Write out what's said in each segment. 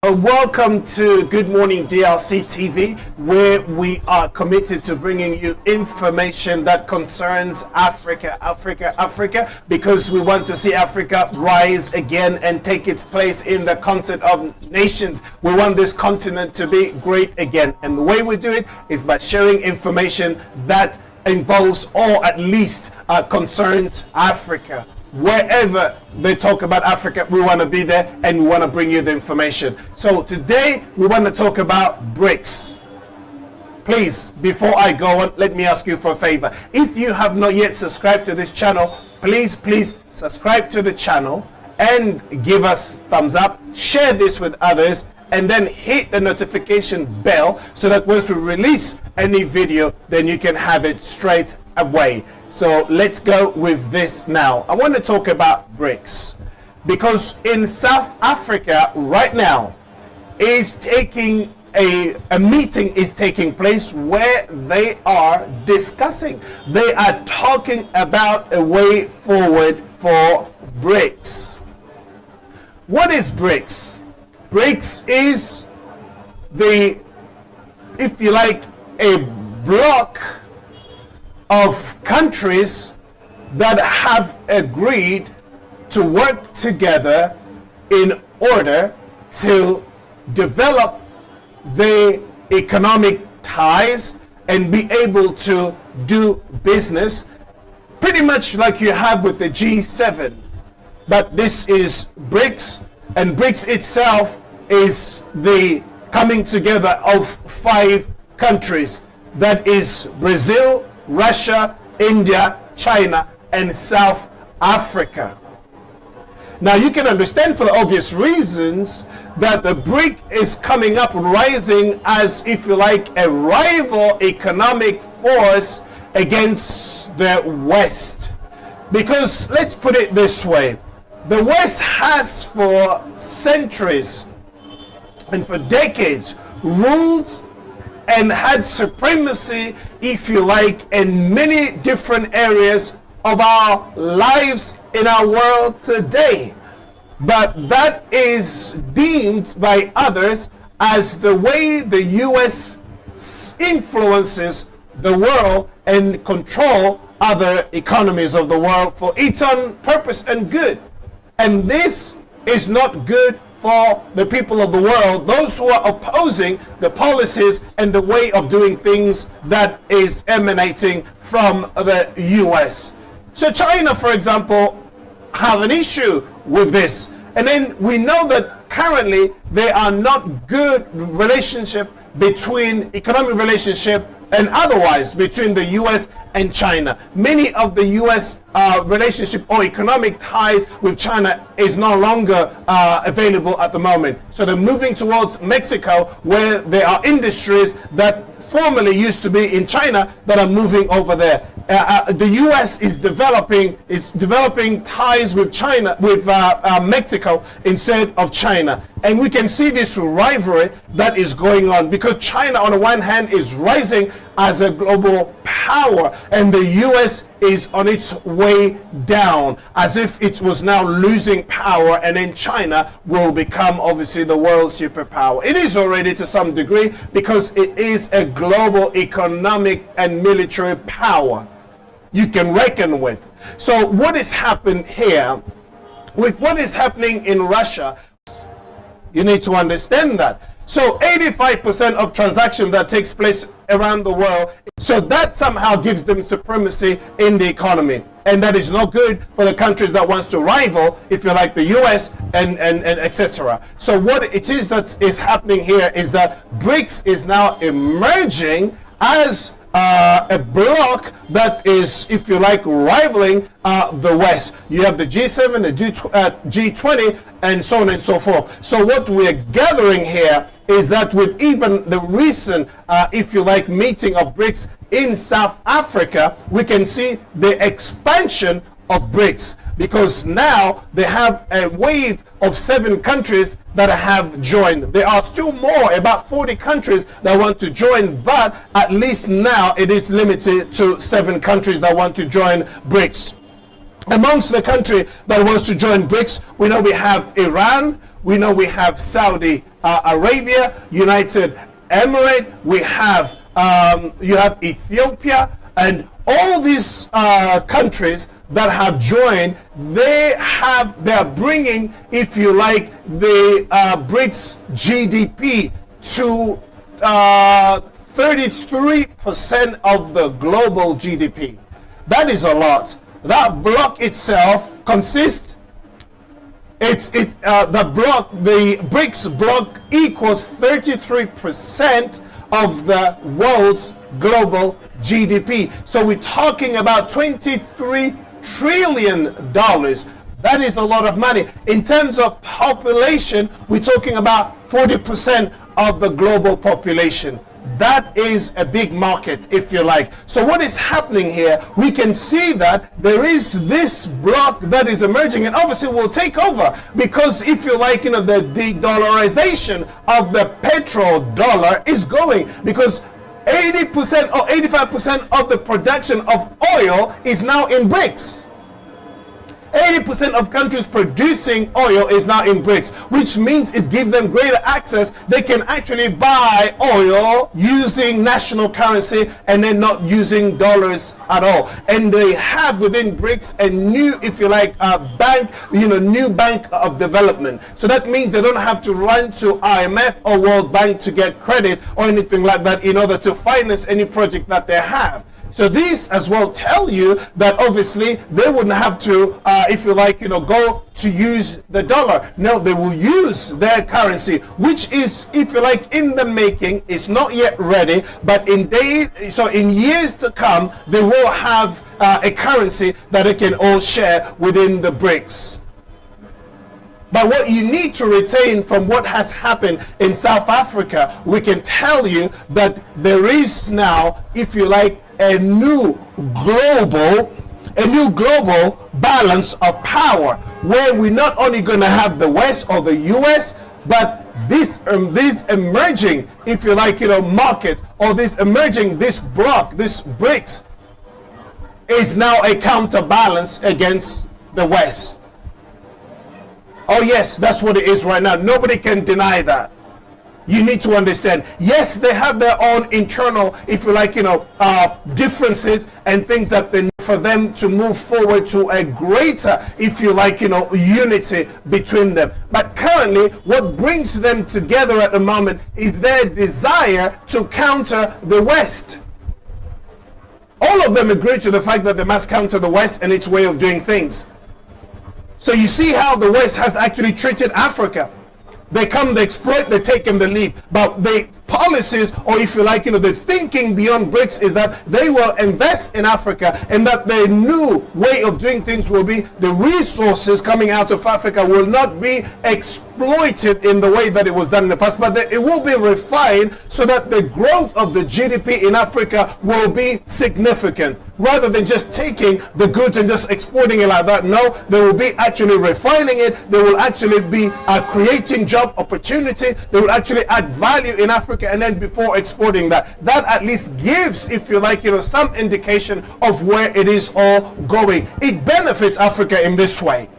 Welcome to Good Morning DRC TV, where we are committed to bringing you information that concerns Africa, because we want to see Africa rise again and take its place in the concert of nations. We want this continent to be great again. And the way we do it is by sharing information that involves or at least concerns Africa. Wherever they talk about Africa, we want to be there and we want to bring you the information. So today we want to talk about Brics. Please, before I go on, let me ask you for a favor. If you have not yet subscribed to this channel, please subscribe to the channel and give us thumbs up, share this with others, and then hit the notification bell so that once we release any video, then you can have it straight away. So let's go with this now. I want to talk about Brics because in South Africa right now a meeting is taking place where they are discussing. They are talking about a way forward for Brics. What is Brics? Brics is if you like, a block of countries that have agreed to work together in order to develop the economic ties and be able to do business, pretty much like you have with the G7. But this is Brics, and Brics itself is the coming together of 5 countries. That is Brazil, Russia, India, China, and South Africa. Now you can understand, for the obvious reasons, that the BRIC is coming up, rising as, if you like, a rival economic force against the West. Because let's put it this way, the West has for centuries and for decades ruled and had supremacy, if you like, in many different areas of our lives in our world today. But that is deemed by others as the way the US influences the world and control other economies of the world for its own purpose and good. And this is not good for the people of the world, those who are opposing the policies and the way of doing things that is emanating from the US. So China, for example, have an issue with this. And then we know that currently there are not good relationship between economic relationship and otherwise between the US and China. Many of the US relationship or economic ties with China is no longer available at the moment. So they're moving towards Mexico, where there are industries that formerly used to be in China that are moving over there. The US is developing ties with China, with Mexico instead of China. And we can see this rivalry that is going on because China on the one hand is rising as a global power and the US is on its way down, as if it was now losing power, and then China will become obviously the world superpower. It is already to some degree because it is a global economic and military power you can reckon with. So what is happening here with what is happening in Russia, you need to understand that. So 85% of transactions that takes place around the world, so that somehow gives them supremacy in the economy. And that is not good for the countries that wants to rival, if you like, the US and etc. So what it is that is happening here is that Brics is now emerging as a bloc that is, if you like, rivaling the West. You have the G7, the G20, and so on and so forth. So what we're gathering here is that with even the recent, if you like, meeting of Brics in South Africa, we can see the expansion of Brics, because now they have a wave of 7 countries that have joined. There are still more, about 40 countries that want to join, but at least now it is limited to 7 countries that want to join Brics. Amongst the country that wants to join Brics, we know we have Iran, We know we have Saudi Arabia, United Emirates, we have you have Ethiopia, and all these countries that have joined, they're bringing, if you like, the Brics GDP to 33% of the global GDP. That is a lot. That block itself consists, the Brics block equals 33% of the world's global GDP. So we're talking about $23 trillion. That is a lot of money. In terms of population, we're talking about 40% of the global population. That is a big market, if you like. So what is happening here? We can see that there is this block that is emerging, and obviously will take over, because if you like, the de-dollarization of the petrodollar is going, because 80% or 85% of the production of oil is now in Brics. 80% of countries producing oil is now in Brics, which means it gives them greater access. They can actually buy oil using national currency and then not using dollars at all. And they have within Brics a new, if you like, bank, new bank of development. So that means they don't have to run to IMF or World Bank to get credit or anything like that in order to finance any project that they have. So these as well tell you that obviously they wouldn't have to, if you like, go to use the dollar. No, they will use their currency, which is, if you like, in the making. It's not yet ready, but in years to come, they will have a currency that they can all share within the Brics. But what you need to retain from what has happened in South Africa, we can tell you that there is now, if you like, a new global balance of power, where we're not only going to have the West or the US, but this emerging, if you like, market, or this block, this Brics, is now a counterbalance against the West. Oh yes, that's what it is right now. Nobody can deny that. You need to understand, yes, they have their own internal, if you like, differences and things that they need for them to move forward to a greater, if you like, unity between them. But currently, what brings them together at the moment is their desire to counter the West. All of them agree to the fact that they must counter the West and its way of doing things. So you see how the West has actually treated Africa. They come, they exploit, they take and they leave. But the policies, or if you like, the thinking beyond Brics is that they will invest in Africa, and that their new way of doing things will be the resources coming out of Africa will not be exploited in the way that it was done in the past, but that it will be refined so that the growth of the GDP in Africa will be significant. Rather than just taking the goods and just exporting it like that. No, they will be actually refining it. They will actually be creating job opportunity. They will actually add value in Africa, and then before exporting that at least gives, if you like, some indication of where it is all going. It benefits Africa in this way.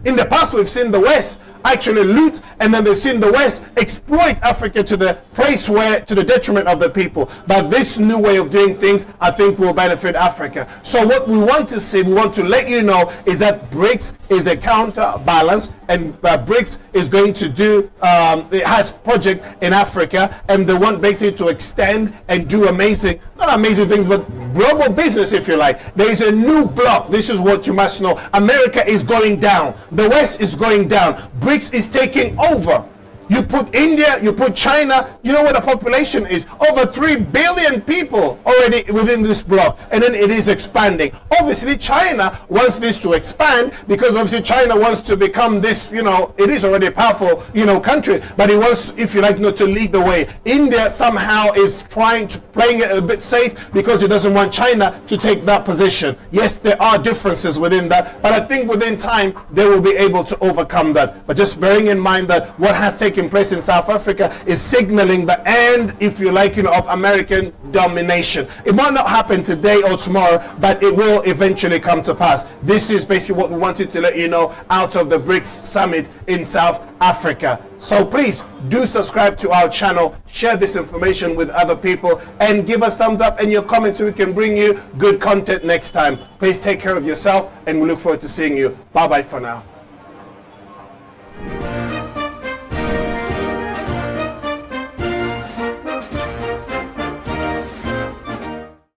In the past, we've seen the West actually loot, and then they've seen the West exploit Africa to the place where, to the detriment of the people. But this new way of doing things, I think, will benefit Africa. So what we want to see, we want to let you know, is that Brics is a counterbalance, and Brics is going to do, it has project in Africa, and they want basically to extend and do amazing, not amazing things, but global business, if you like. There is a new block. This is what you must know. America is going down. The West is going down. Brics is taking over. You put India, you put China, you know what the population is? Over 3 billion people already within this block, and then it is expanding. Obviously, China wants this to expand, because obviously China wants to become this, it is already a powerful, country, but it wants, if you like, to lead the way. India somehow is playing it a bit safe, because it doesn't want China to take that position. Yes, there are differences within that, but I think within time, they will be able to overcome that. But just bearing in mind that what has taken taking place in South Africa is signaling the end, if you like, of American domination. It might not happen today or tomorrow, but it will eventually come to pass. This is basically what we wanted to let you know out of the Brics Summit in South Africa. So please do subscribe to our channel, share this information with other people, and give us thumbs up and your comments so we can bring you good content next time. Please take care of yourself, and we look forward to seeing you. Bye bye for now.